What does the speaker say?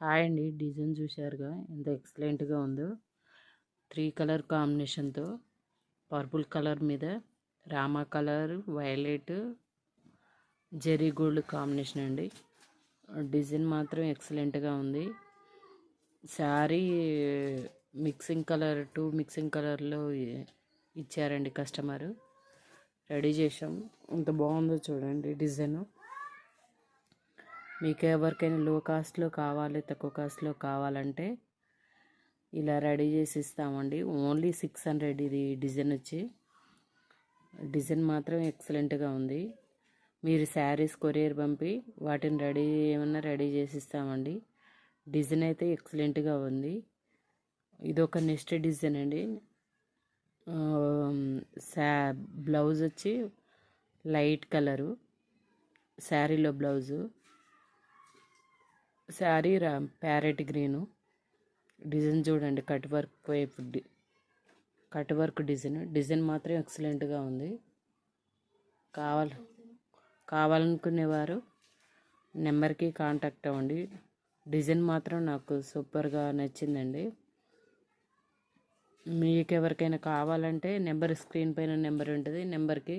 Hi అండి. Design చూశారుగా ఎంత ఎక్సలెంట్గా ఉందో. 3 కలర్ కాంబినేషన్తో పర్పుల్ కలర్ మీద రామా colour, violet, zari gold combination అండి. డిజైన్ మాత్రం ఎక్సలెంట్గా ఉంది. శారీ మిక్సింగ్ కలర్లో ఇచ్చారండి కస్టమరు. రెడీ చేసాం. ఎంత బాగుందో చూడండి డిజైన్. మీకు ఎవరికైనా లో కాస్ట్లో కావాలి, తక్కువ కాస్ట్లో కావాలంటే ఇలా రెడీ చేసి ఇస్తామండి. ఓన్లీ 600 ఇది డిజైన్ వచ్చి. డిజైన్ మాత్రం ఎక్సలెంట్గా ఉంది. మీరు శారీస్ కొరియర్ పంపి వాటిని రెడీ చేసి ఇస్తామండి. డిజైన్ అయితే ఎక్సలెంట్గా ఉంది. ఇది ఒక నెక్స్ట్ డిజైన్ అండి. బ్లౌజ్ వచ్చి లైట్ కలరు, శారీలో blouse. Sari parrot green. Design చూడండి, కట్ వర్క్ డిజైన్ మాత్రం ఎక్సలెంట్గా ఉంది. కావాలనుకునేవారు నెంబర్కి కాంటాక్ట్ అవ్వండి. డిజైన్ మాత్రం నాకు సూపర్గా నచ్చిందండి. మీకు ఎవరికైనా కావాలంటే స్క్రీన్ పైన నెంబర్ ఉంటుంది, నెంబర్కి